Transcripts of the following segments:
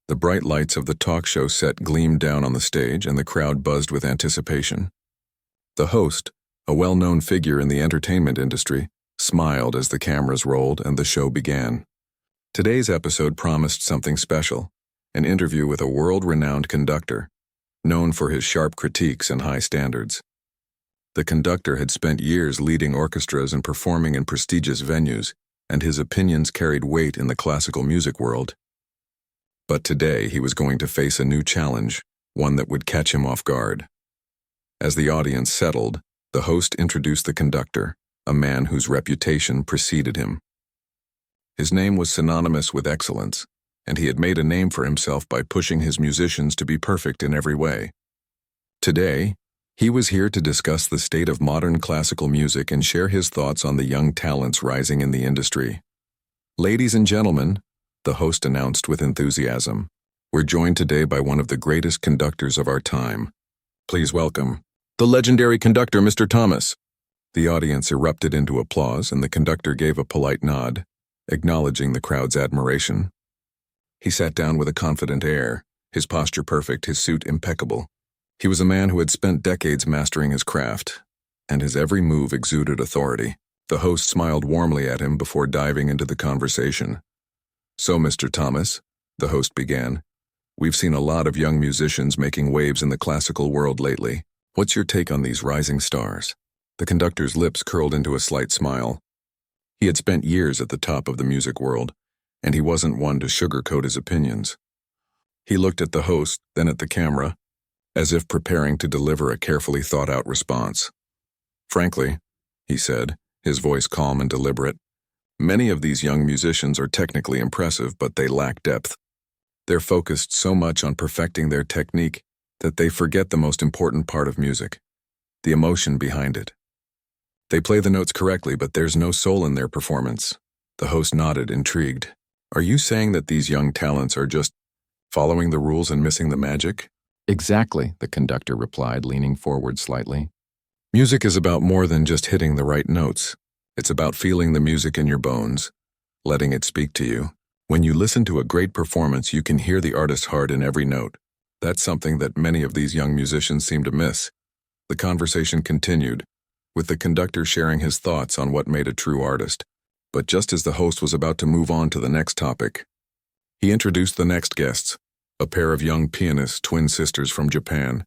The bright lights of the talk show set gleamed down on the stage, and the crowd buzzed with anticipation. The host, a well-known figure in the entertainment industry, smiled as the cameras rolled and the show began. Today's episode promised something special, an interview with a world-renowned conductor, known for his sharp critiques and high standards. The conductor had spent years leading orchestras and performing in prestigious venues, and his opinions carried weight in the classical music world. But today he was going to face a new challenge, one that would catch him off guard. As the audience settled, the host introduced the conductor, a man whose reputation preceded him. His name was synonymous with excellence, and he had made a name for himself by pushing his musicians to be perfect in every way. Today, he was here to discuss the state of modern classical music and share his thoughts on the young talents rising in the industry. Ladies and gentlemen, the host announced with enthusiasm, we're joined today by one of the greatest conductors of our time. Please welcome the legendary conductor, Mr. Thomas. The audience erupted into applause, and the conductor gave a polite nod, acknowledging the crowd's admiration. He sat down with a confident air, his posture perfect, his suit impeccable. He was a man who had spent decades mastering his craft, and his every move exuded authority. The host smiled warmly at him before diving into the conversation. So, Mr. Thomas, the host began, we've seen a lot of young musicians making waves in the classical world lately. What's your take on these rising stars? The conductor's lips curled into a slight smile. He had spent years at the top of the music world, and he wasn't one to sugarcoat his opinions. He looked at the host, then at the camera, as if preparing to deliver a carefully thought-out response. Frankly, he said, his voice calm and deliberate, many of these young musicians are technically impressive, but they lack depth. They're focused so much on perfecting their technique that they forget the most important part of music, the emotion behind it. They play the notes correctly, but there's no soul in their performance. The host nodded, intrigued. Are you saying that these young talents are just following the rules and missing the magic? Exactly, the conductor replied, leaning forward slightly. Music is about more than just hitting the right notes. It's about feeling the music in your bones, letting it speak to you. When you listen to a great performance, you can hear the artist's heart in every note. That's something that many of these young musicians seem to miss. The conversation continued, with the conductor sharing his thoughts on what made a true artist. But just as the host was about to move on to the next topic, he introduced the next guests, a pair of young pianists, twin sisters from Japan,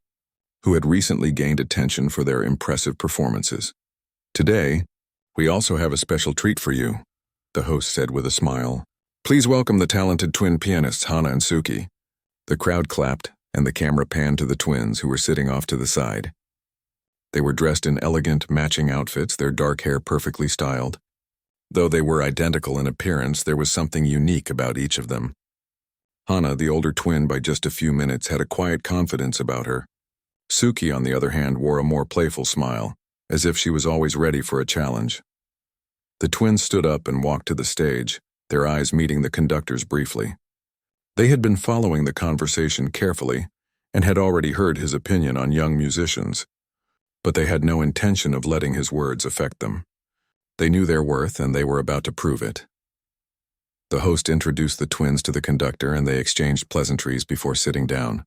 who had recently gained attention for their impressive performances. Today, we also have a special treat for you, the host said with a smile. Please welcome the talented twin pianists Hana and Suki. The crowd clapped, and the camera panned to the twins who were sitting off to the side. They were dressed in elegant, matching outfits, their dark hair perfectly styled. Though they were identical in appearance, there was something unique about each of them. Hana, the older twin by just a few minutes, had a quiet confidence about her. Suki, on the other hand, wore a more playful smile, as if she was always ready for a challenge. The twins stood up and walked to the stage, their eyes meeting the conductor's briefly. They had been following the conversation carefully and had already heard his opinion on young musicians, but they had no intention of letting his words affect them. They knew their worth, and they were about to prove it. The host introduced the twins to the conductor, and they exchanged pleasantries before sitting down.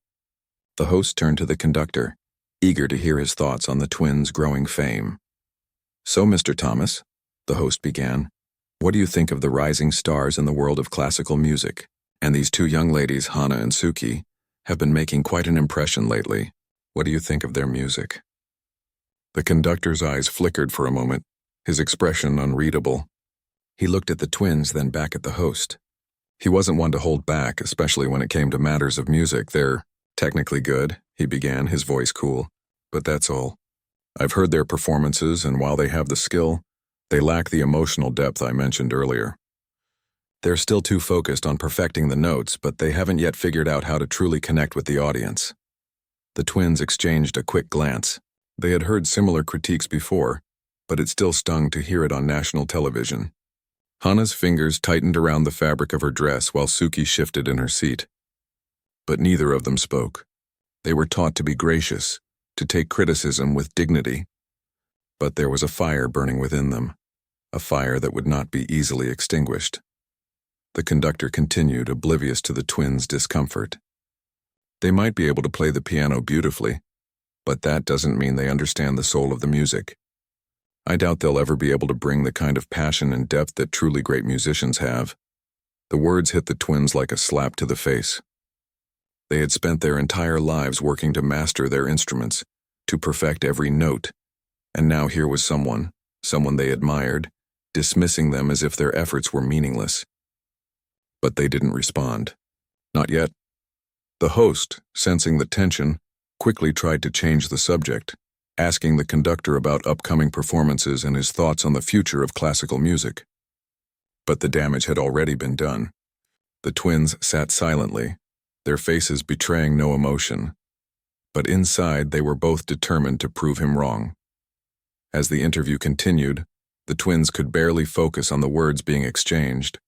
The host turned to the conductor, eager to hear his thoughts on the twins' growing fame. So, Mr. Thomas, the host began, what do you think of the rising stars in the world of classical music? And these two young ladies, Hana and Suki, have been making quite an impression lately. What do you think of their music? The conductor's eyes flickered for a moment, his expression unreadable. He looked at the twins, then back at the host. He wasn't one to hold back, especially when it came to matters of music. They're technically good, he began, his voice cool, but that's all. I've heard their performances, and while they have the skill, they lack the emotional depth I mentioned earlier. They're still too focused on perfecting the notes, but they haven't yet figured out how to truly connect with the audience. The twins exchanged a quick glance. They had heard similar critiques before, but it still stung to hear it on national television. Hana's fingers tightened around the fabric of her dress while Suki shifted in her seat. But neither of them spoke. They were taught to be gracious, to take criticism with dignity. But there was a fire burning within them, a fire that would not be easily extinguished. The conductor continued, oblivious to the twins' discomfort. They might be able to play the piano beautifully, but that doesn't mean they understand the soul of the music. I doubt they'll ever be able to bring the kind of passion and depth that truly great musicians have. The words hit the twins like a slap to the face. They had spent their entire lives working to master their instruments, to perfect every note, and now here was someone they admired, dismissing them as if their efforts were meaningless. But they didn't respond. Not yet. The host, sensing the tension, quickly tried to change the subject, asking the conductor about upcoming performances and his thoughts on the future of classical music. But the damage had already been done. The twins sat silently, their faces betraying no emotion. But inside, they were both determined to prove him wrong. As the interview continued, the twins could barely focus on the words being exchanged.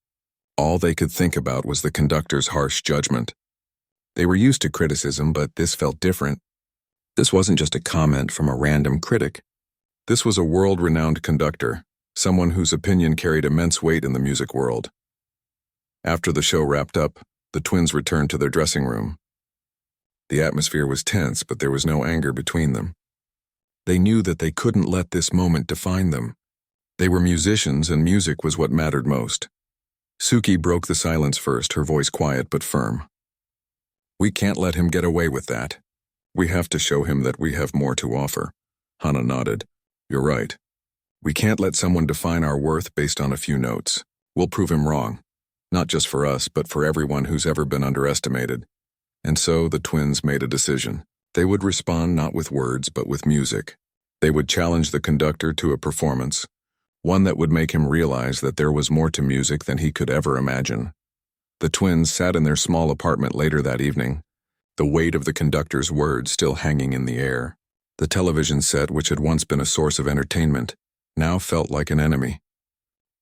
All they could think about was the conductor's harsh judgment. They were used to criticism, but this felt different. This wasn't just a comment from a random critic. This was a world-renowned conductor, someone whose opinion carried immense weight in the music world. After the show wrapped up, the twins returned to their dressing room. The atmosphere was tense, but there was no anger between them. They knew that they couldn't let this moment define them. They were musicians, and music was what mattered most. Suki broke the silence first, her voice quiet but firm. "We can't let him get away with that. We have to show him that we have more to offer." Hana nodded. "You're right. We can't let someone define our worth based on a few notes. We'll prove him wrong. Not just for us, but for everyone who's ever been underestimated." And so the twins made a decision. They would respond not with words, but with music. They would challenge the conductor to a performance, one that would make him realize that there was more to music than he could ever imagine. The twins sat in their small apartment later that evening, the weight of the conductor's words still hanging in the air. The television set, which had once been a source of entertainment, now felt like an enemy.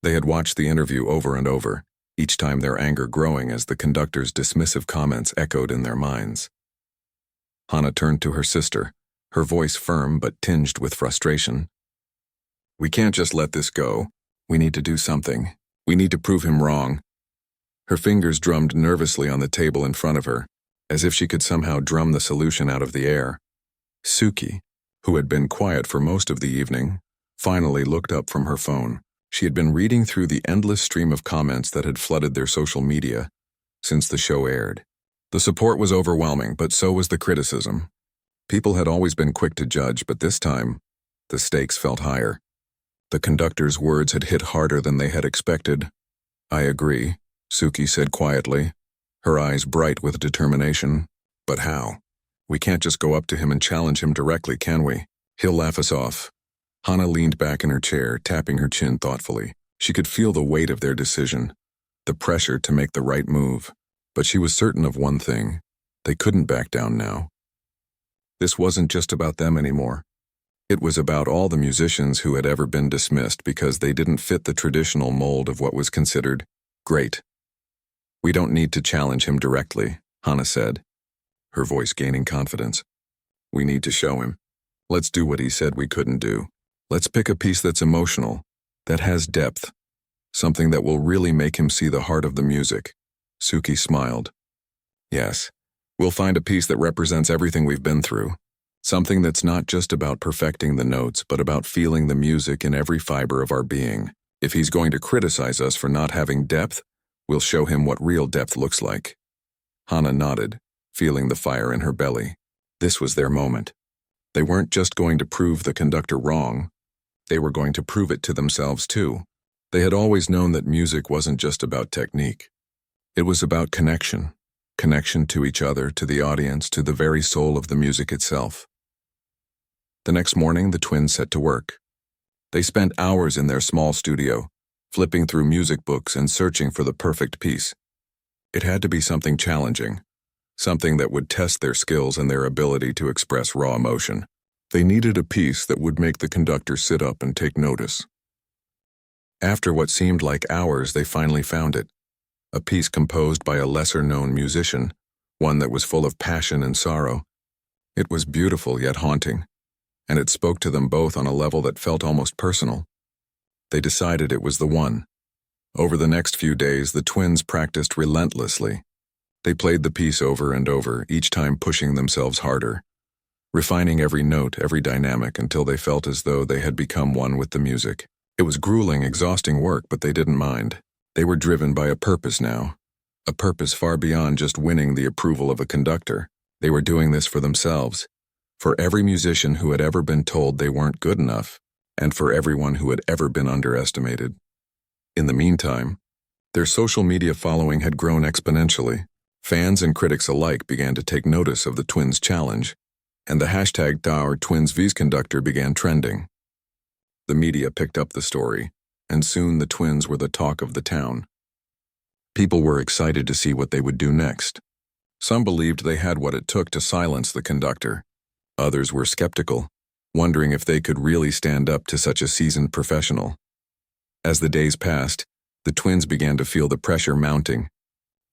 They had watched the interview over and over, each time their anger growing as the conductor's dismissive comments echoed in their minds. Hana turned to her sister, her voice firm but tinged with frustration. "We can't just let this go. We need to do something. We need to prove him wrong." Her fingers drummed nervously on the table in front of her, as if she could somehow drum the solution out of the air. Suki, who had been quiet for most of the evening, finally looked up from her phone. She had been reading through the endless stream of comments that had flooded their social media since the show aired. The support was overwhelming, but so was the criticism. People had always been quick to judge, but this time, the stakes felt higher. The conductor's words had hit harder than they had expected. "I agree," Suki said quietly, her eyes bright with determination. "But how? We can't just go up to him and challenge him directly, can we? He'll laugh us off." Hana leaned back in her chair, tapping her chin thoughtfully. She could feel the weight of their decision, the pressure to make the right move. But she was certain of one thing: they couldn't back down now. This wasn't just about them anymore. It was about all the musicians who had ever been dismissed because they didn't fit the traditional mold of what was considered great. "We don't need to challenge him directly," Hana said, her voice gaining confidence. "We need to show him. Let's do what he said we couldn't do. Let's pick a piece that's emotional, that has depth, something that will really make him see the heart of the music." Suki smiled. "Yes, we'll find a piece that represents everything we've been through. Something that's not just about perfecting the notes, but about feeling the music in every fiber of our being. If he's going to criticize us for not having depth, we'll show him what real depth looks like." Hana nodded, feeling the fire in her belly. This was their moment. They weren't just going to prove the conductor wrong. They were going to prove it to themselves too. They had always known that music wasn't just about technique. It was about connection. Connection to each other, to the audience, to the very soul of the music itself. The next morning, the twins set to work. They spent hours in their small studio, flipping through music books and searching for the perfect piece. It had to be something challenging, something that would test their skills and their ability to express raw emotion. They needed a piece that would make the conductor sit up and take notice. After what seemed like hours, they finally found it. A piece composed by a lesser-known musician, one that was full of passion and sorrow. It was beautiful yet haunting, and it spoke to them both on a level that felt almost personal. They decided it was the one. Over the next few days, the twins practiced relentlessly. They played the piece over and over, each time pushing themselves harder, refining every note, every dynamic, until they felt as though they had become one with the music. It was grueling, exhausting work, but they didn't mind. They were driven by a purpose now, a purpose far beyond just winning the approval of a conductor. They were doing this for themselves, for every musician who had ever been told they weren't good enough, and for everyone who had ever been underestimated. In the meantime, their social media following had grown exponentially. Fans and critics alike began to take notice of the twins' challenge, and the hashtag #TwinsVsConductor began trending. The media picked up the story, and soon the twins were the talk of the town. People were excited to see what they would do next. Some believed they had what it took to silence the conductor. Others were skeptical, wondering if they could really stand up to such a seasoned professional. As the days passed, the twins began to feel the pressure mounting.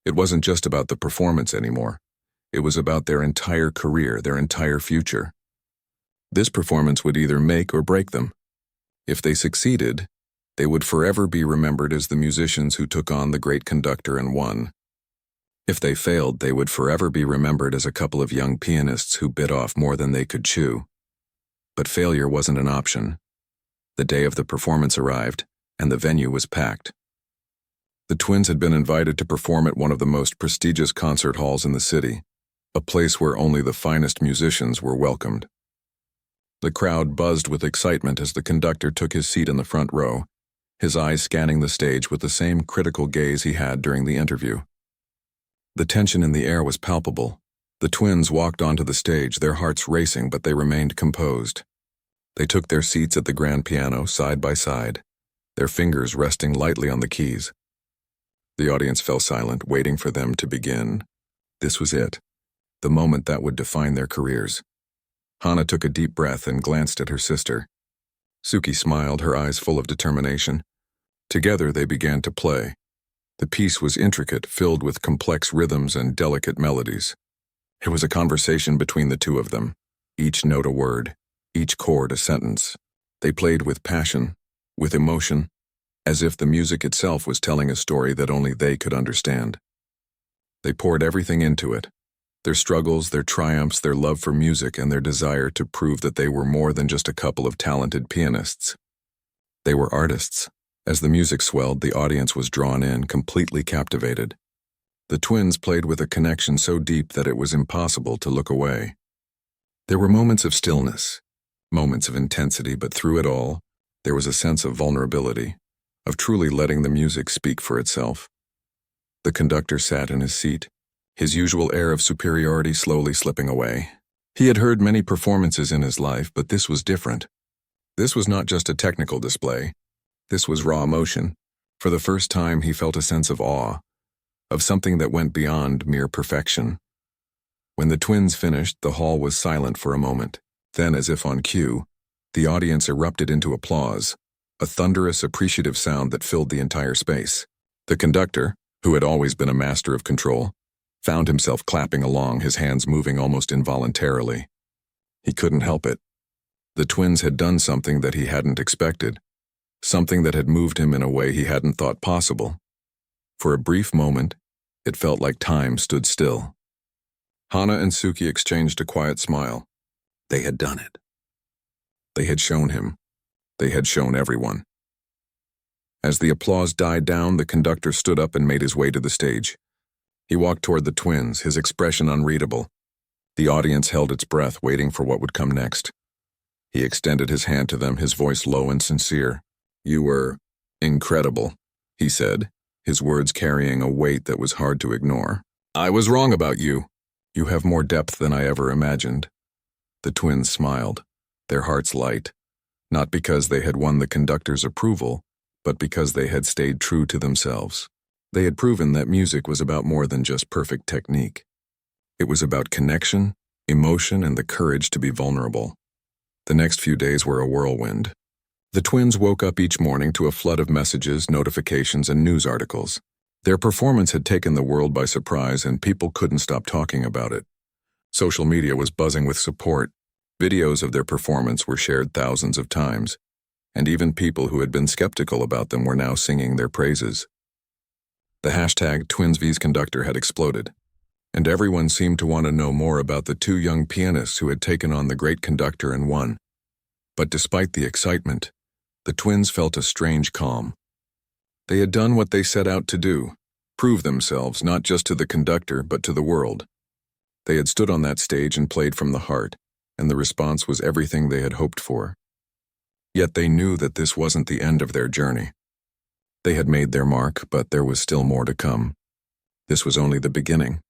It wasn't just about the performance anymore. It was about their entire career, their entire future. This performance would either make or break them. If they succeeded, they would forever be remembered as the musicians who took on the great conductor and won. If they failed, they would forever be remembered as a couple of young pianists who bit off more than they could chew. But failure wasn't an option. The day of the performance arrived, and the venue was packed. The twins had been invited to perform at one of the most prestigious concert halls in the city, a place where only the finest musicians were welcomed. The crowd buzzed with excitement as the conductor took his seat in the front row, his eyes scanning the stage with the same critical gaze he had during the interview. The tension in the air was palpable. The twins walked onto the stage, their hearts racing, but they remained composed. They took their seats at the grand piano side by side, their fingers resting lightly on the keys. The audience fell silent, waiting for them to begin. This was it, the moment that would define their careers. Hana took a deep breath and glanced at her sister. Suki smiled, her eyes full of determination. Together they began to play. The piece was intricate, filled with complex rhythms and delicate melodies. It was a conversation between the two of them, each note a word, each chord a sentence. They played with passion, with emotion, as if the music itself was telling a story that only they could understand. They poured everything into it. Their struggles, their triumphs, their love for music, and their desire to prove that they were more than just a couple of talented pianists. They were artists. As the music swelled, the audience was drawn in, completely captivated. The twins played with a connection so deep that it was impossible to look away. There were moments of stillness, moments of intensity, but through it all, there was a sense of vulnerability, of truly letting the music speak for itself. The conductor sat in his seat, his usual air of superiority slowly slipping away. He had heard many performances in his life, but this was different. This was not just a technical display. This was raw emotion. For the first time, he felt a sense of awe, of something that went beyond mere perfection. When the twins finished, the hall was silent for a moment. Then, as if on cue, the audience erupted into applause, a thunderous, appreciative sound that filled the entire space. The conductor, who had always been a master of control, found himself clapping along, his hands moving almost involuntarily. He couldn't help it. The twins had done something that he hadn't expected, something that had moved him in a way he hadn't thought possible. For a brief moment, it felt like time stood still. Hana and Suki exchanged a quiet smile. They had done it. They had shown him. They had shown everyone. As the applause died down, the conductor stood up and made his way to the stage. He walked toward the twins, his expression unreadable. The audience held its breath, waiting for what would come next. He extended his hand to them, his voice low and sincere. "You were incredible," he said, his words carrying a weight that was hard to ignore. "I was wrong about you. You have more depth than I ever imagined." The twins smiled, their hearts light, not because they had won the conductor's approval, but because they had stayed true to themselves. They had proven that music was about more than just perfect technique. It was about connection, emotion, and the courage to be vulnerable. The next few days were a whirlwind. The twins woke up each morning to a flood of messages, notifications, and news articles. Their performance had taken the world by surprise, and people couldn't stop talking about it. Social media was buzzing with support. Videos of their performance were shared thousands of times, and even people who had been skeptical about them were now singing their praises. The hashtag #TwinsVsConductor had exploded, and everyone seemed to want to know more about the two young pianists who had taken on the great conductor and won. But despite the excitement, the twins felt a strange calm. They had done what they set out to do, prove themselves not just to the conductor but to the world. They had stood on that stage and played from the heart, and the response was everything they had hoped for. Yet they knew that this wasn't the end of their journey. They had made their mark, but there was still more to come. This was only the beginning.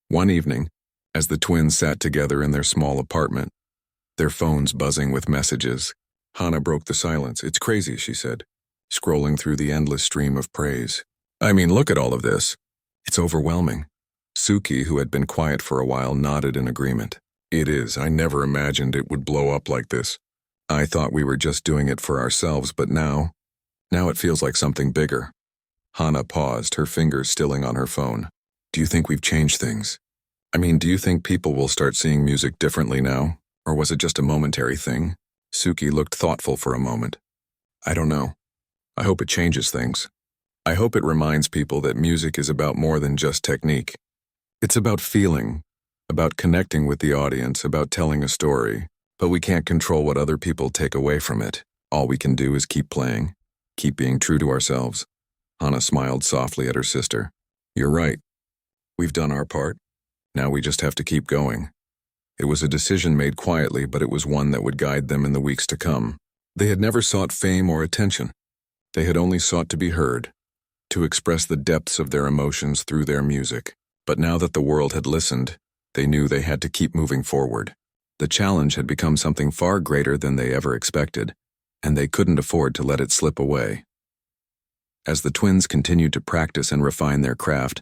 One evening, as the twins sat together in their small apartment, their phones buzzing with messages, Hannah broke the silence. "It's crazy," she said, scrolling through the endless stream of praise. "I mean, look at all of this. It's overwhelming." Suki, who had been quiet for a while, nodded in agreement. "It is. I never imagined it would blow up like this. I thought we were just doing it for ourselves, but now it feels like something bigger." Hannah paused, her fingers stilling on her phone. "Do you think we've changed things? I mean, do you think people will start seeing music differently now? Or was it just a momentary thing?" Suki looked thoughtful for a moment. "I don't know. I hope it changes things. I hope it reminds people that music is about more than just technique. It's about feeling, about connecting with the audience, about telling a story. But we can't control what other people take away from it. All we can do is keep playing, keep being true to ourselves." Hannah smiled softly at her sister. "You're right. We've done our part. Now we just have to keep going." It was a decision made quietly, but it was one that would guide them in the weeks to come. They had never sought fame or attention. They had only sought to be heard, to express the depths of their emotions through their music. But now that the world had listened, they knew they had to keep moving forward. The challenge had become something far greater than they ever expected, and they couldn't afford to let it slip away. As the twins continued to practice and refine their craft,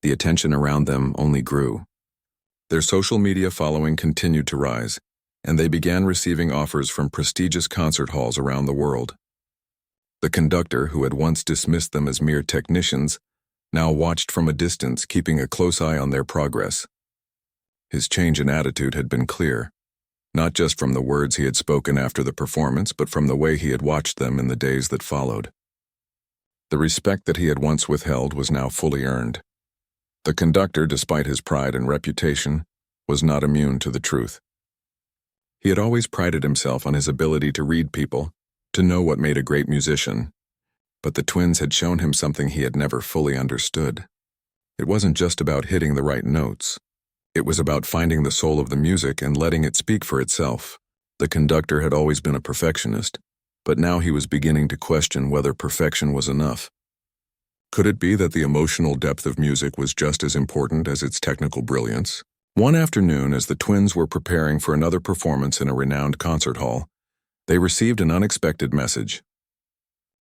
the attention around them only grew. Their social media following continued to rise, and they began receiving offers from prestigious concert halls around the world. The conductor, who had once dismissed them as mere technicians, now watched from a distance, keeping a close eye on their progress. His change in attitude had been clear, not just from the words he had spoken after the performance, but from the way he had watched them in the days that followed. The respect that he had once withheld was now fully earned. The conductor, despite his pride and reputation, was not immune to the truth. He had always prided himself on his ability to read people, to know what made a great musician. But the twins had shown him something he had never fully understood. It wasn't just about hitting the right notes. It was about finding the soul of the music and letting it speak for itself. The conductor had always been a perfectionist, but now he was beginning to question whether perfection was enough. Could it be that the emotional depth of music was just as important as its technical brilliance? One afternoon, as the twins were preparing for another performance in a renowned concert hall, they received an unexpected message.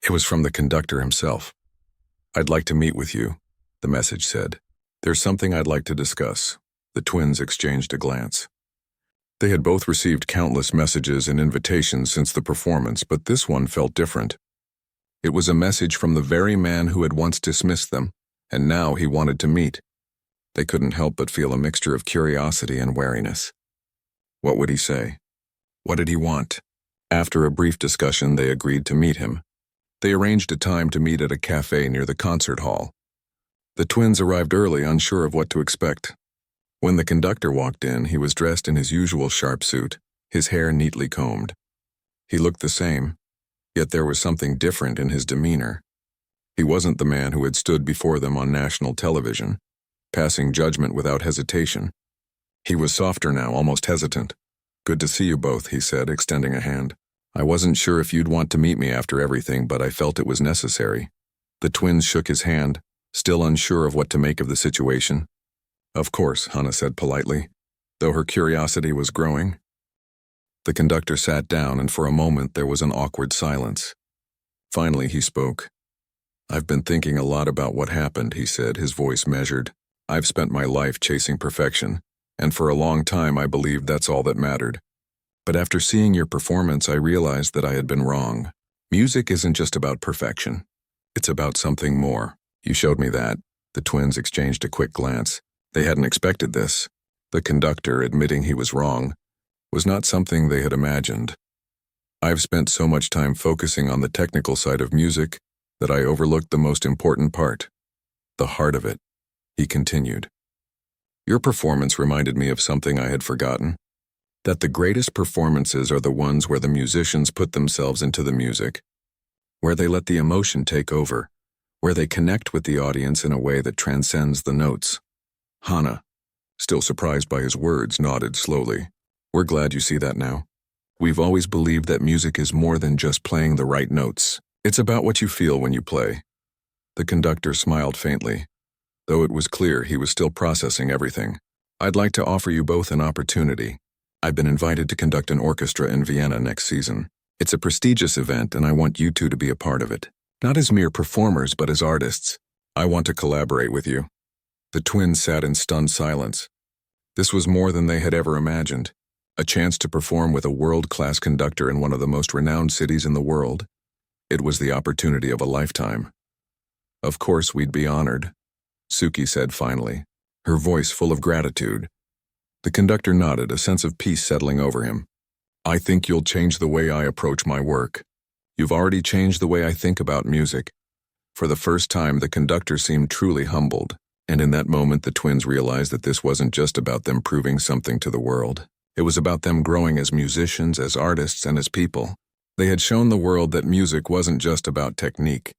It was from the conductor himself. "I'd like to meet with you," the message said. "There's something I'd like to discuss." The twins exchanged a glance. They had both received countless messages and invitations since the performance, but this one felt different. It was a message from the very man who had once dismissed them, and now he wanted to meet. They couldn't help but feel a mixture of curiosity and wariness. What would he say? What did he want? After a brief discussion, they agreed to meet him. They arranged a time to meet at a cafe near the concert hall. The twins arrived early, unsure of what to expect. When the conductor walked in, he was dressed in his usual sharp suit, his hair neatly combed. He looked the same, yet there was something different in his demeanor. He wasn't the man who had stood before them on national television, passing judgment without hesitation. He was softer now, almost hesitant. "Good to see you both," he said, extending a hand. "I wasn't sure if you'd want to meet me after everything, but I felt it was necessary." The twins shook his hand, still unsure of what to make of the situation. "Of course," Hannah said politely, though her curiosity was growing. The conductor sat down, and for a moment there was an awkward silence. Finally he spoke. "I've been thinking a lot about what happened," he said, his voice measured. "I've spent my life chasing perfection, and for a long time I believed that's all that mattered. But after seeing your performance, I realized that I had been wrong. Music isn't just about perfection. It's about something more. You showed me that." The twins exchanged a quick glance. They hadn't expected this. The conductor admitting he was wrong was not something they had imagined. "I've spent so much time focusing on the technical side of music that I overlooked the most important part. The heart of it, he continued. Your performance reminded me of something I had forgotten. That the greatest performances are the ones where the musicians put themselves into the music, where they let the emotion take over, where they connect with the audience in a way that transcends the notes. Hannah, still surprised by his words, nodded slowly. We're glad you see that now. We've always believed that music is more than just playing the right notes. It's about what you feel when you play. The conductor smiled faintly, though it was clear he was still processing everything. I'd like to offer you both an opportunity. I've been invited to conduct an orchestra in Vienna next season. It's a prestigious event, and I want you two to be a part of it. Not as mere performers, but as artists. I want to collaborate with you. The twins sat in stunned silence. This was more than they had ever imagined. A chance to perform with a world-class conductor in one of the most renowned cities in the world. It was the opportunity of a lifetime. Of course we'd be honored, Suki said finally, her voice full of gratitude. The conductor nodded, a sense of peace settling over him. I think you'll change the way I approach my work. You've already changed the way I think about music. For the first time, the conductor seemed truly humbled, and in that moment the twins realized that this wasn't just about them proving something to the world. It was about them growing as musicians, as artists, and as people. They had shown the world that music wasn't just about technique.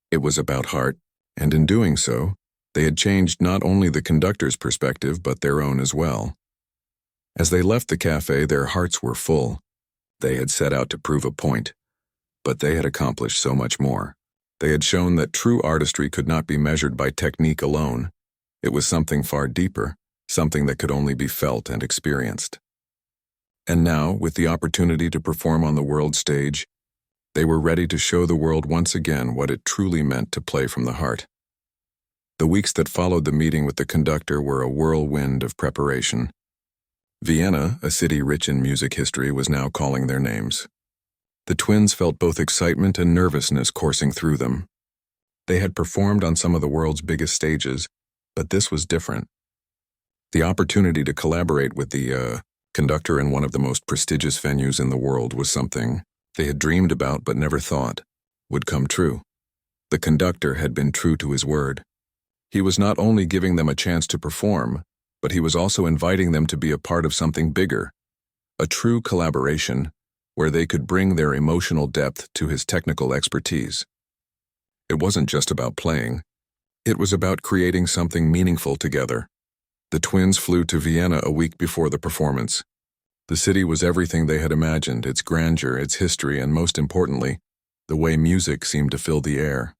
It was about heart, and in doing so, they had changed not only the conductor's perspective, but their own as well. As they left the cafe, their hearts were full. They had set out to prove a point, but they had accomplished so much more. They had shown that true artistry could not be measured by technique alone. It was something far deeper, something that could only be felt and experienced. And now, with the opportunity to perform on the world stage, they were ready to show the world once again what it truly meant to play from the heart. The weeks that followed the meeting with the conductor were a whirlwind of preparation. Vienna, a city rich in music history, was now calling their names. The twins felt both excitement and nervousness coursing through them. They had performed on some of the world's biggest stages, but this was different. The opportunity to collaborate with the conductor in one of the most prestigious venues in the world was something they had dreamed about but never thought would come true. The conductor had been true to his word. He was not only giving them a chance to perform, but he was also inviting them to be a part of something bigger, a true collaboration where they could bring their emotional depth to his technical expertise. It wasn't just about playing. It was about creating something meaningful together. The twins flew to Vienna a week before the performance. The city was everything they had imagined, its grandeur, its history, and most importantly, the way music seemed to fill the air.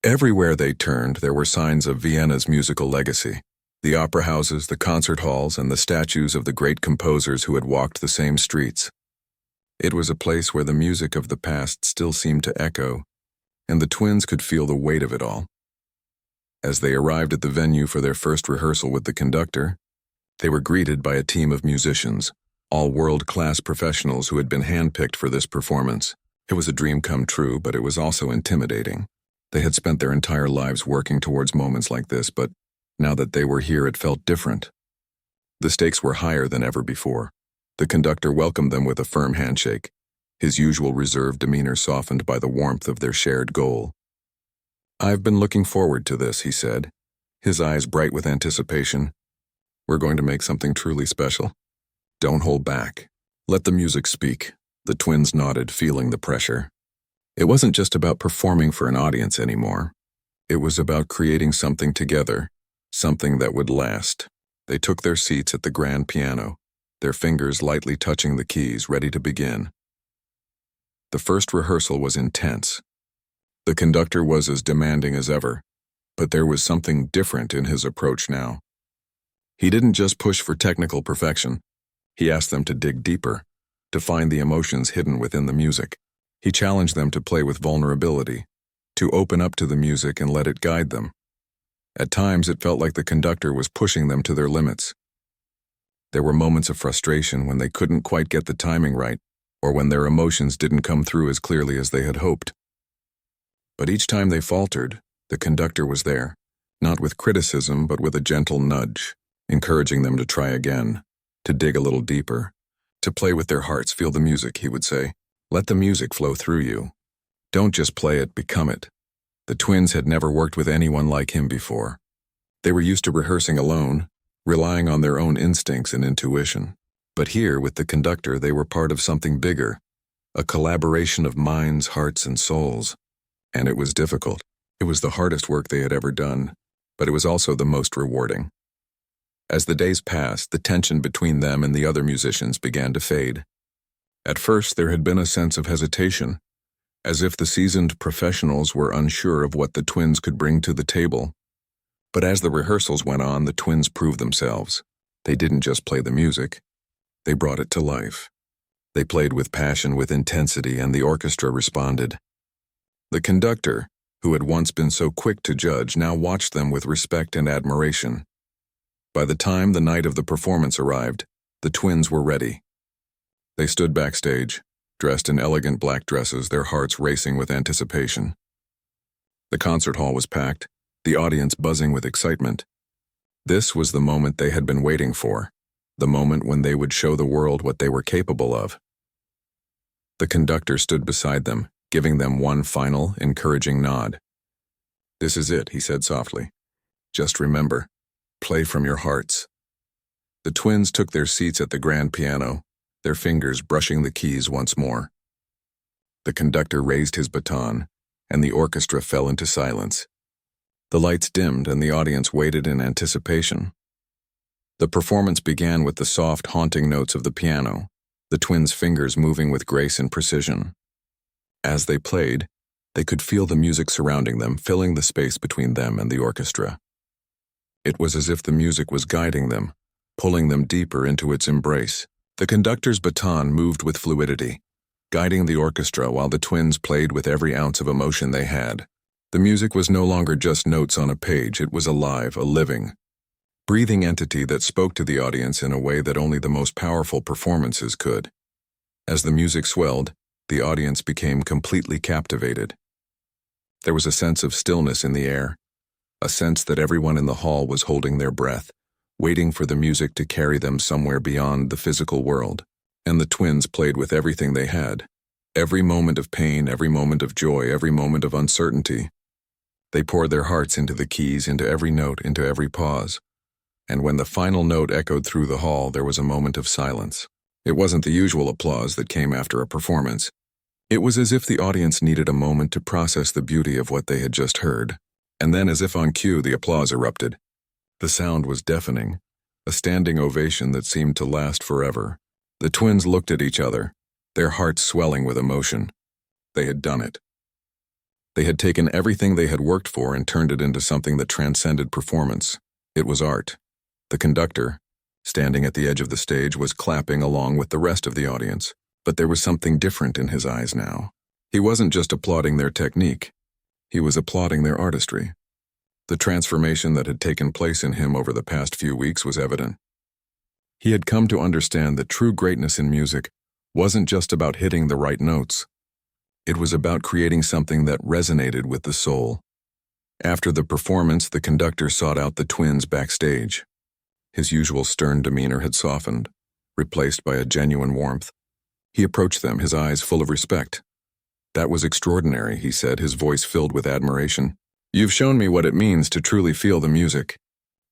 Everywhere they turned, there were signs of Vienna's musical legacy. The opera houses, the concert halls, and the statues of the great composers who had walked the same streets. It was a place where the music of the past still seemed to echo, and the twins could feel the weight of it all. As they arrived at the venue for their first rehearsal with the conductor, they were greeted by a team of musicians, all world-class professionals who had been handpicked for this performance. It was a dream come true, but it was also intimidating. They had spent their entire lives working towards moments like this, but now that they were here, it felt different. The stakes were higher than ever before. The conductor welcomed them with a firm handshake, his usual reserved demeanor softened by the warmth of their shared goal. I've been looking forward to this, he said, his eyes bright with anticipation. We're going to make something truly special. Don't hold back. Let the music speak. The twins nodded, feeling the pressure. It wasn't just about performing for an audience anymore. It was about creating something together, something that would last. They took their seats at the grand piano, their fingers lightly touching the keys, ready to begin. The first rehearsal was intense. The conductor was as demanding as ever, but there was something different in his approach now. He didn't just push for technical perfection. He asked them to dig deeper, to find the emotions hidden within the music. He challenged them to play with vulnerability, to open up to the music and let it guide them. At times, it felt like the conductor was pushing them to their limits. There were moments of frustration when they couldn't quite get the timing right, or when their emotions didn't come through as clearly as they had hoped. But each time they faltered, the conductor was there, not with criticism, but with a gentle nudge, encouraging them to try again, to dig a little deeper, to play with their hearts. Feel the music, he would say. Let the music flow through you. Don't just play it, become it. The twins had never worked with anyone like him before. They were used to rehearsing alone, relying on their own instincts and intuition. But here, with the conductor, they were part of something bigger, a collaboration of minds, hearts, and souls. And it was difficult. It was the hardest work they had ever done, but it was also the most rewarding. As the days passed, the tension between them and the other musicians began to fade. At first, there had been a sense of hesitation, as if the seasoned professionals were unsure of what the twins could bring to the table. But as the rehearsals went on, the twins proved themselves. They didn't just play the music. They brought it to life. They played with passion, with intensity, and the orchestra responded. The conductor, who had once been so quick to judge, now watched them with respect and admiration. By the time the night of the performance arrived, the twins were ready. They stood backstage, dressed in elegant black dresses, their hearts racing with anticipation. The concert hall was packed, the audience buzzing with excitement. This was the moment they had been waiting for, the moment when they would show the world what they were capable of. The conductor stood beside them, giving them one final, encouraging nod. "This is it," he said softly. "Just remember, play from your hearts." The twins took their seats at the grand piano, their fingers brushing the keys once more. The conductor raised his baton, and the orchestra fell into silence. The lights dimmed, and the audience waited in anticipation. The performance began with the soft, haunting notes of the piano, the twins' fingers moving with grace and precision. As they played, they could feel the music surrounding them, filling the space between them and the orchestra. It was as if the music was guiding them, pulling them deeper into its embrace. The conductor's baton moved with fluidity, guiding the orchestra while the twins played with every ounce of emotion they had. The music was no longer just notes on a page, it was alive, a living, breathing entity that spoke to the audience in a way that only the most powerful performances could. As the music swelled, the audience became completely captivated. There was a sense of stillness in the air, a sense that everyone in the hall was holding their breath, waiting for the music to carry them somewhere beyond the physical world. And the twins played with everything they had. Every moment of pain, every moment of joy, every moment of uncertainty. They poured their hearts into the keys, into every note, into every pause. And when the final note echoed through the hall, there was a moment of silence. It wasn't the usual applause that came after a performance. It was as if the audience needed a moment to process the beauty of what they had just heard. And then, as if on cue, the applause erupted. The sound was deafening, a standing ovation that seemed to last forever. The twins looked at each other, their hearts swelling with emotion. They had done it. They had taken everything they had worked for and turned it into something that transcended performance. It was art. The conductor, standing at the edge of the stage, was clapping along with the rest of the audience. But there was something different in his eyes now. He wasn't just applauding their technique. He was applauding their artistry. The transformation that had taken place in him over the past few weeks was evident. He had come to understand that true greatness in music wasn't just about hitting the right notes. It was about creating something that resonated with the soul. After the performance, the conductor sought out the twins backstage. His usual stern demeanor had softened, replaced by a genuine warmth. He approached them, his eyes full of respect. "That was extraordinary," he said, his voice filled with admiration. "You've shown me what it means to truly feel the music.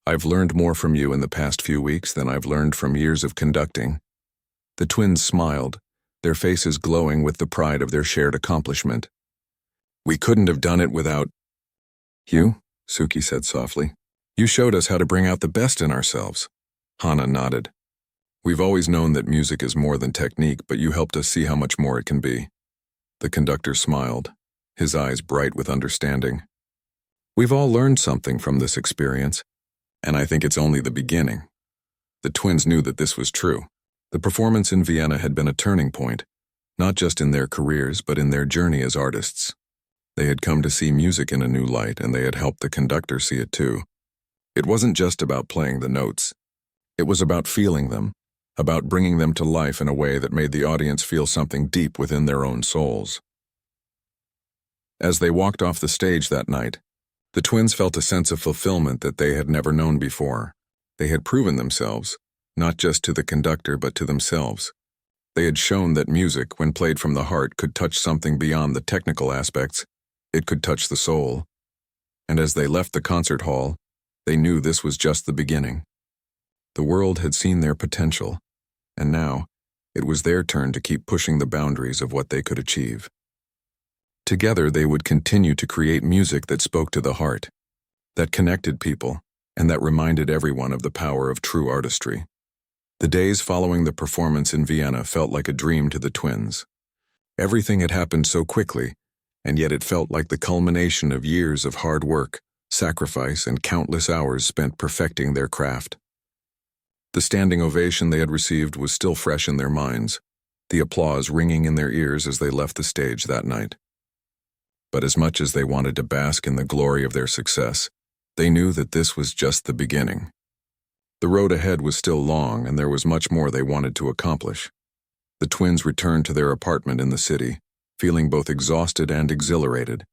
I've learned more from you in the past few weeks than I've learned from years of conducting." The twins smiled, their faces glowing with the pride of their shared accomplishment. "We couldn't have done it without you," Suki said softly. "You showed us how to bring out the best in ourselves." Hana nodded. "We've always known that music is more than technique, but you helped us see how much more it can be." The conductor smiled, his eyes bright with understanding. "We've all learned something from this experience, and I think it's only the beginning." The twins knew that this was true. The performance in Vienna had been a turning point, not just in their careers, but in their journey as artists. They had come to see music in a new light, and they had helped the conductor see it too. It wasn't just about playing the notes. It was about feeling them, about bringing them to life in a way that made the audience feel something deep within their own souls. As they walked off the stage that night, the twins felt a sense of fulfillment that they had never known before. They had proven themselves, not just to the conductor but to themselves. They had shown that music, when played from the heart, could touch something beyond the technical aspects It could touch the soul. And as they left the concert hall, they knew this was just the beginning. The world had seen their potential, and now it was their turn to keep pushing the boundaries of what they could achieve. Together, they would continue to create music that spoke to the heart, that connected people, and that reminded everyone of the power of true artistry. The days following the performance in Vienna felt like a dream to the twins. Everything had happened so quickly, and yet it felt like the culmination of years of hard work, sacrifice, and countless hours spent perfecting their craft. The standing ovation they had received was still fresh in their minds, the applause ringing in their ears as they left the stage that night. But as much as they wanted to bask in the glory of their success, they knew that this was just the beginning. The road ahead was still long, and there was much more they wanted to accomplish. The twins returned to their apartment in the city, feeling both exhausted and exhilarated.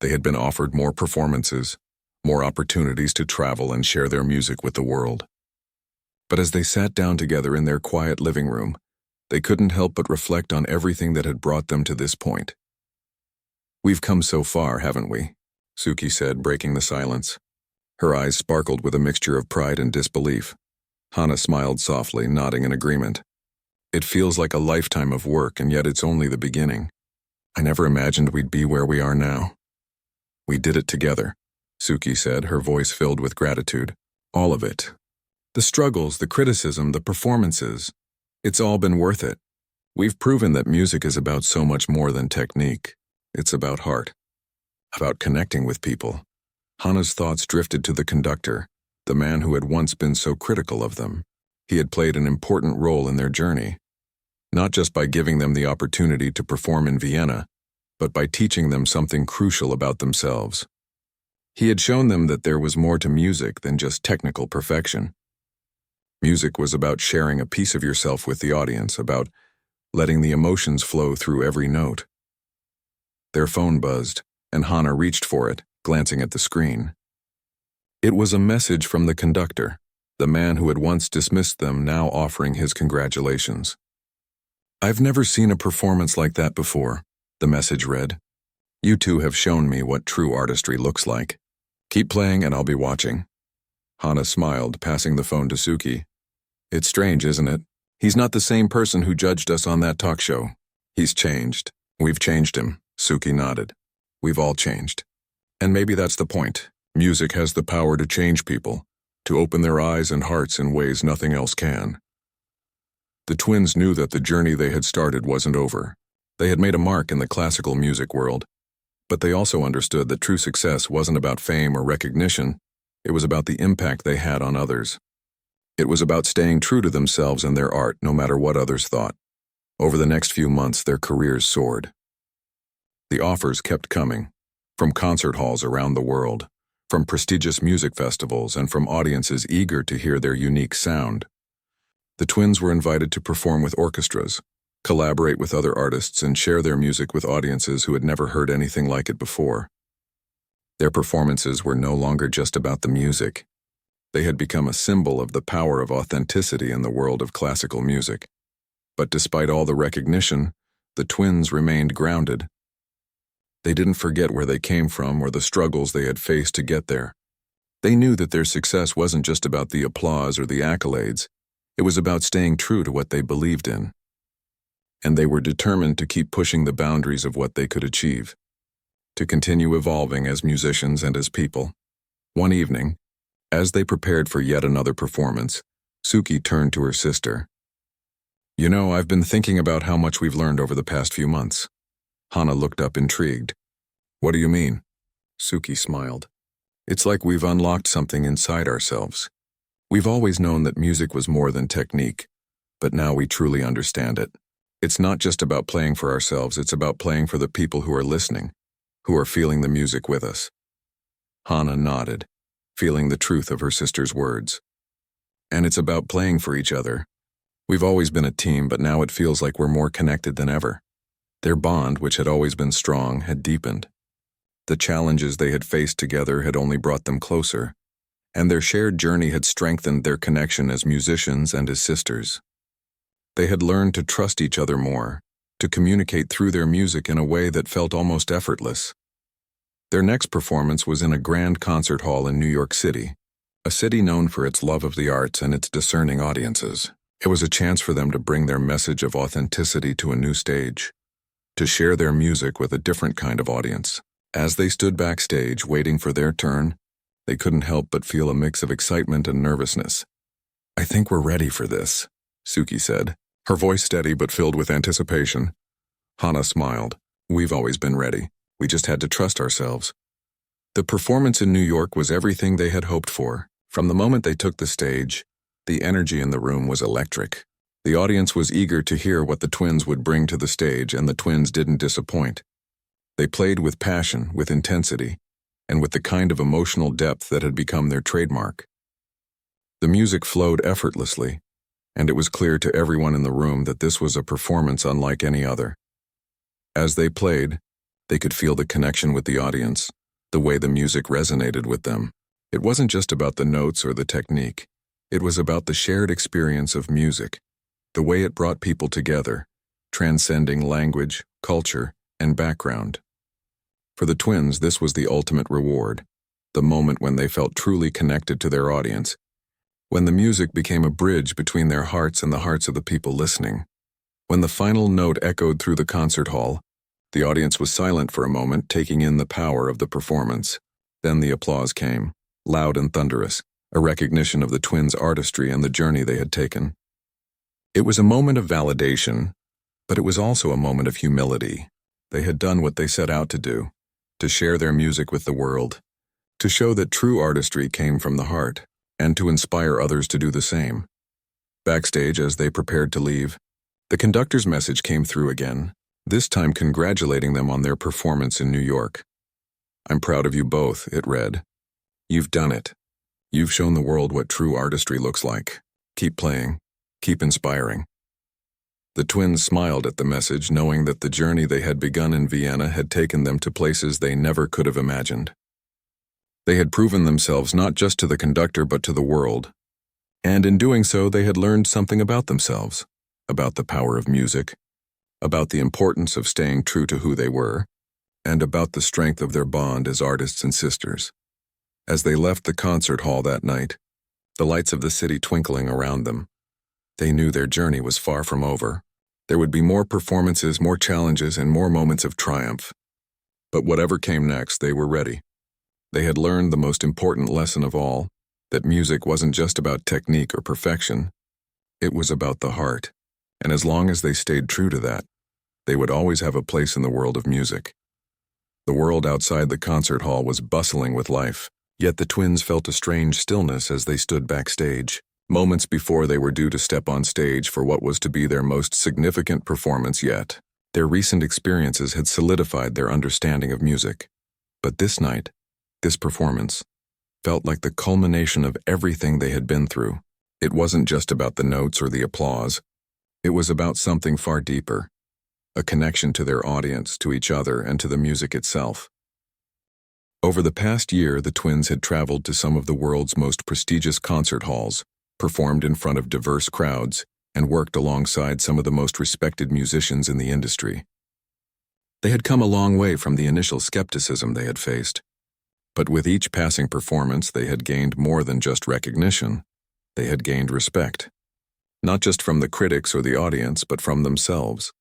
They had been offered more performances, more opportunities to travel and share their music with the world. But as they sat down together in their quiet living room, they couldn't help but reflect on everything that had brought them to this point. "We've come so far, haven't we?" Suki said, breaking the silence. Her eyes sparkled with a mixture of pride and disbelief. Hana smiled softly, nodding in agreement. "It feels like a lifetime of work, and yet it's only the beginning. I never imagined we'd be where we are now." "We did it together," Suki said, her voice filled with gratitude. "All of it. The struggles, the criticism, the performances. It's all been worth it. We've proven that music is about so much more than technique. It's about heart, about connecting with people." Hana's thoughts drifted to the conductor, the man who had once been so critical of them. He had played an important role in their journey, not just by giving them the opportunity to perform in Vienna, but by teaching them something crucial about themselves. He had shown them that there was more to music than just technical perfection. Music was about sharing a piece of yourself with the audience, about letting the emotions flow through every note. Their phone buzzed, and Hana reached for it, glancing at the screen. It was a message from the conductor, the man who had once dismissed them, now offering his congratulations. "I've never seen a performance like that before," the message read. "You two have shown me what true artistry looks like. Keep playing and I'll be watching." Hana smiled, passing the phone to Suki. "It's strange, isn't it? He's not the same person who judged us on that talk show. He's changed. We've changed him." Suki nodded. "We've all changed. And maybe that's the point. Music has the power to change people, to open their eyes and hearts in ways nothing else can." The twins knew that the journey they had started wasn't over. They had made a mark in the classical music world, but they also understood that true success wasn't about fame or recognition. It was about the impact they had on others. It was about staying true to themselves and their art, no matter what others thought. Over the next few months, their careers soared. The offers kept coming, from concert halls around the world, from prestigious music festivals, and from audiences eager to hear their unique sound. The twins were invited to perform with orchestras, collaborate with other artists, and share their music with audiences who had never heard anything like it before. Their performances were no longer just about the music. They had become a symbol of the power of authenticity in the world of classical music. But despite all the recognition, the twins remained grounded. They didn't forget where they came from or the struggles they had faced to get there. They knew that their success wasn't just about the applause or the accolades. It was about staying true to what they believed in. And they were determined to keep pushing the boundaries of what they could achieve, to continue evolving as musicians and as people. One evening, as they prepared for yet another performance, Suki turned to her sister. "You know, I've been thinking about how much we've learned over the past few months." Hana looked up intrigued. "What do you mean?" Suki smiled. "It's like we've unlocked something inside ourselves. We've always known that music was more than technique, but now we truly understand it. It's not just about playing for ourselves, it's about playing for the people who are listening, who are feeling the music with us." Hana nodded, feeling the truth of her sister's words. "And it's about playing for each other. We've always been a team, but now it feels like we're more connected than ever." Their bond, which had always been strong, had deepened. The challenges they had faced together had only brought them closer, and their shared journey had strengthened their connection as musicians and as sisters. They had learned to trust each other more, to communicate through their music in a way that felt almost effortless. Their next performance was in a grand concert hall in New York City, a city known for its love of the arts and its discerning audiences. It was a chance for them to bring their message of authenticity to a new stage, to share their music with a different kind of audience. As they stood backstage waiting for their turn, they couldn't help but feel a mix of excitement and nervousness. "I think we're ready for this," Suki said, her voice steady but filled with anticipation. Hana smiled. "We've always been ready. We just had to trust ourselves." The performance in New York was everything they had hoped for. From the moment they took the stage, the energy in the room was electric. The audience was eager to hear what the twins would bring to the stage, and the twins didn't disappoint. They played with passion, with intensity, and with the kind of emotional depth that had become their trademark. The music flowed effortlessly, and it was clear to everyone in the room that this was a performance unlike any other. As they played, they could feel the connection with the audience, the way the music resonated with them. It wasn't just about the notes or the technique. It was about the shared experience of music, the way it brought people together, transcending language, culture, and background. For the twins, this was the ultimate reward, the moment when they felt truly connected to their audience, when the music became a bridge between their hearts and the hearts of the people listening. When the final note echoed through the concert hall, the audience was silent for a moment, taking in the power of the performance. Then the applause came, loud and thunderous, a recognition of the twins' artistry and the journey they had taken. It was a moment of validation, but it was also a moment of humility. They had done what they set out to do, to share their music with the world, to show that true artistry came from the heart, and to inspire others to do the same. Backstage, as they prepared to leave, the conductor's message came through again, this time congratulating them on their performance in New York. "I'm proud of you both," it read. "You've done it. You've shown the world what true artistry looks like. Keep playing. Keep inspiring." The twins smiled at the message, knowing that the journey they had begun in Vienna had taken them to places they never could have imagined. They had proven themselves not just to the conductor but to the world, and in doing so they had learned something about themselves, about the power of music, about the importance of staying true to who they were, and about the strength of their bond as artists and sisters. As they left the concert hall that night, the lights of the city twinkling around them, they knew their journey was far from over. There would be more performances, more challenges, and more moments of triumph. But whatever came next, they were ready. They had learned the most important lesson of all, that music wasn't just about technique or perfection. It was about the heart, and as long as they stayed true to that, they would always have a place in the world of music. The world outside the concert hall was bustling with life, yet the twins felt a strange stillness as they stood backstage, moments before they were due to step on stage for what was to be their most significant performance yet. Their recent experiences had solidified their understanding of music. But this night, this performance, felt like the culmination of everything they had been through. It wasn't just about the notes or the applause. It was about something far deeper, a connection to their audience, to each other, and to the music itself. Over the past year, the twins had traveled to some of the world's most prestigious concert halls, performed in front of diverse crowds, and worked alongside some of the most respected musicians in the industry. They had come a long way from the initial skepticism they had faced. But with each passing performance, they had gained more than just recognition. They had gained respect. Not just from the critics or the audience, but from themselves.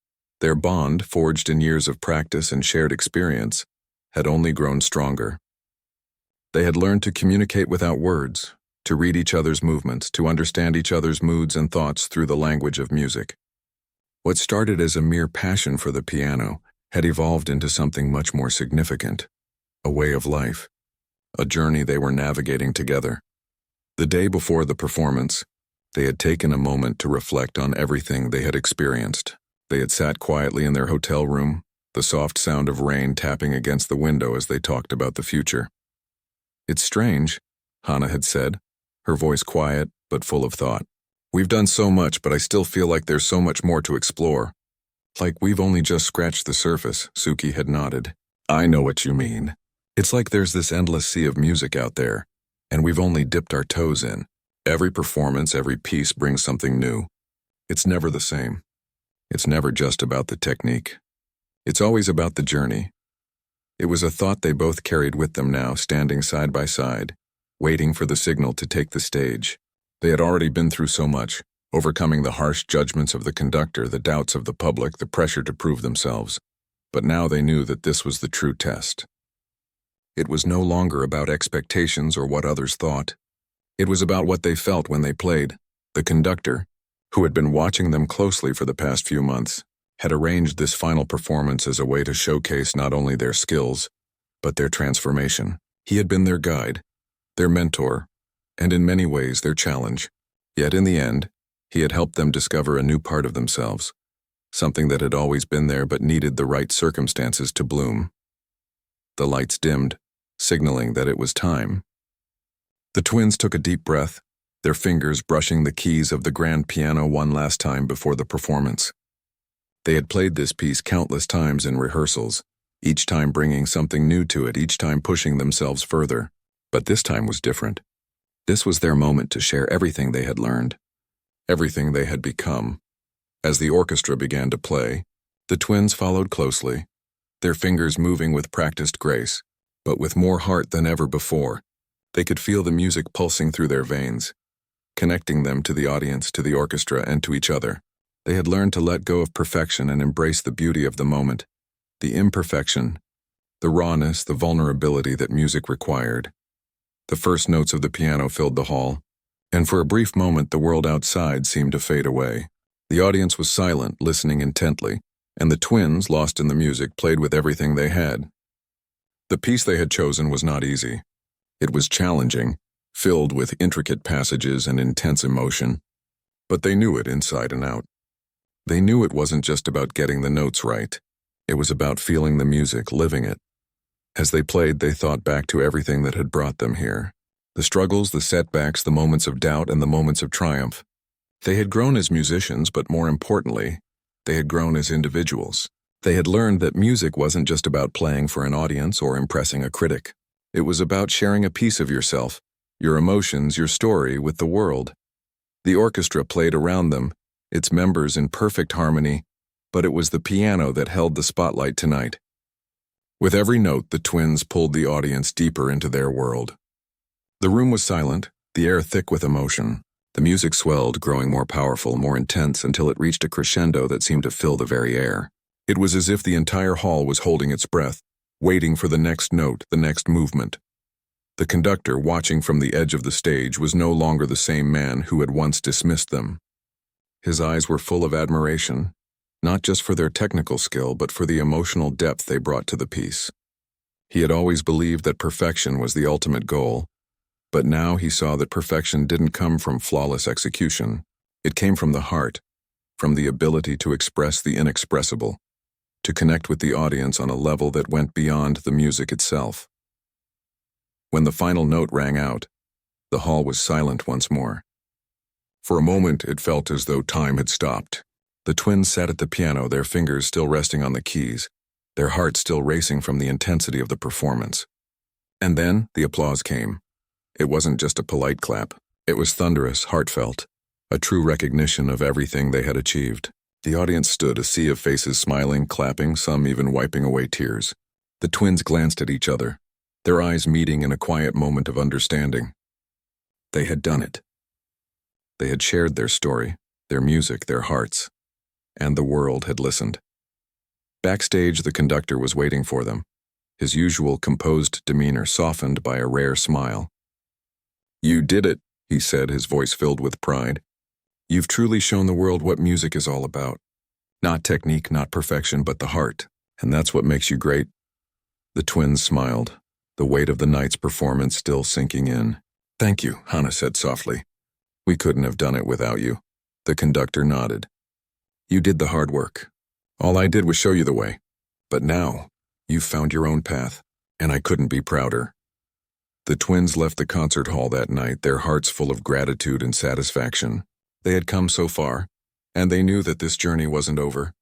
Their bond, forged in years of practice and shared experience, had only grown stronger. They had learned to communicate without words, to read each other's movements, to understand each other's moods and thoughts through the language of music. What started as a mere passion for the piano had evolved into something much more significant, a way of life, a journey they were navigating together. The day before the performance, they had taken a moment to reflect on everything they had experienced. They had sat quietly in their hotel room, the soft sound of rain tapping against the window as they talked about the future. "It's strange," Hana had said, her voice quiet but full of thought. "We've done so much, but I still feel like there's so much more to explore. Like we've only just scratched the surface," Suki had nodded. "I know what you mean. It's like there's this endless sea of music out there, and we've only dipped our toes in. Every performance, every piece brings something new. It's never the same. It's never just about the technique. It's always about the journey. It was a thought they both carried with them now, standing side by side, waiting for the signal to take the stage. They had already been through so much, overcoming the harsh judgments of the conductor, the doubts of the public, the pressure to prove themselves. But now they knew that this was the true test. It was no longer about expectations or what others thought. It was about what they felt when they played. The conductor, who had been watching them closely for the past few months, had arranged this final performance as a way to showcase not only their skills, but their transformation. He had been their guide, their mentor, and in many ways their challenge. Yet in the end, he had helped them discover a new part of themselves, something that had always been there but needed the right circumstances to bloom. The lights dimmed, signaling that it was time. The twins took a deep breath, their fingers brushing the keys of the grand piano one last time before the performance. They had played this piece countless times in rehearsals, each time bringing something new to it, each time pushing themselves further. But this time was different. This was their moment to share everything they had learned, everything they had become. As the orchestra began to play, the twins followed closely, their fingers moving with practiced grace, but with more heart than ever before. They could feel the music pulsing through their veins, connecting them to the audience, to the orchestra, and to each other. They had learned to let go of perfection and embrace the beauty of the moment, the imperfection, the rawness, the vulnerability that music required. The first notes of the piano filled the hall, and for a brief moment the world outside seemed to fade away. The audience was silent, listening intently, and the twins, lost in the music, played with everything they had. The piece they had chosen was not easy. It was challenging, filled with intricate passages and intense emotion, but they knew it inside and out. They knew it wasn't just about getting the notes right. It was about feeling the music, living it. As they played, they thought back to everything that had brought them here. The struggles, the setbacks, the moments of doubt, and the moments of triumph. They had grown as musicians, but more importantly, they had grown as individuals. They had learned that music wasn't just about playing for an audience or impressing a critic. It was about sharing a piece of yourself, your emotions, your story with the world. The orchestra played around them, its members in perfect harmony, but it was the piano that held the spotlight tonight. With every note, the twins pulled the audience deeper into their world. The room was silent, the air thick with emotion. The music swelled, growing more powerful, more intense, until it reached a crescendo that seemed to fill the very air. It was as if the entire hall was holding its breath, waiting for the next note, the next movement. The conductor, watching from the edge of the stage, was no longer the same man who had once dismissed them. His eyes were full of admiration, not just for their technical skill, but for the emotional depth they brought to the piece. He had always believed that perfection was the ultimate goal, but now he saw that perfection didn't come from flawless execution. It came from the heart, from the ability to express the inexpressible, to connect with the audience on a level that went beyond the music itself. When the final note rang out, the hall was silent once more. For a moment, it felt as though time had stopped. The twins sat at the piano, their fingers still resting on the keys, their hearts still racing from the intensity of the performance. And then the applause came. It wasn't just a polite clap. It was thunderous, heartfelt, a true recognition of everything they had achieved. The audience stood, a sea of faces smiling, clapping, some even wiping away tears. The twins glanced at each other, their eyes meeting in a quiet moment of understanding. They had done it. They had shared their story, their music, their hearts, and the world had listened. Backstage, the conductor was waiting for them, his usual composed demeanor softened by a rare smile. "You did it," he said, his voice filled with pride. "You've truly shown the world what music is all about. Not technique, not perfection, but the heart. And that's what makes you great." The twins smiled, the weight of the night's performance still sinking in. "Thank you," Hannah said softly. "We couldn't have done it without you." The conductor nodded. "You did the hard work. All I did was show you the way. But now, you've found your own path, and I couldn't be prouder." The twins left the concert hall that night, their hearts full of gratitude and satisfaction. They had come so far, and they knew that this journey wasn't over.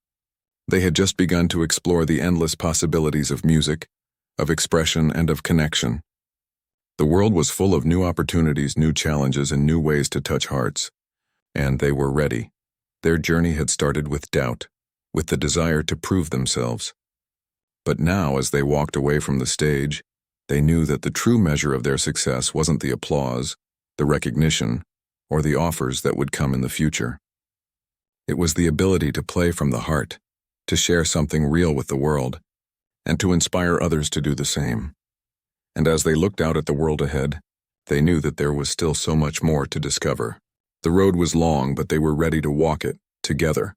They had just begun to explore the endless possibilities of music, of expression, and of connection. The world was full of new opportunities, new challenges, and new ways to touch hearts. And they were ready. Their journey had started with doubt, with the desire to prove themselves. But now, as they walked away from the stage, they knew that the true measure of their success wasn't the applause, the recognition, or the offers that would come in the future. It was the ability to play from the heart, to share something real with the world, and to inspire others to do the same. And as they looked out at the world ahead, they knew that there was still so much more to discover. The road was long, but they were ready to walk it, together.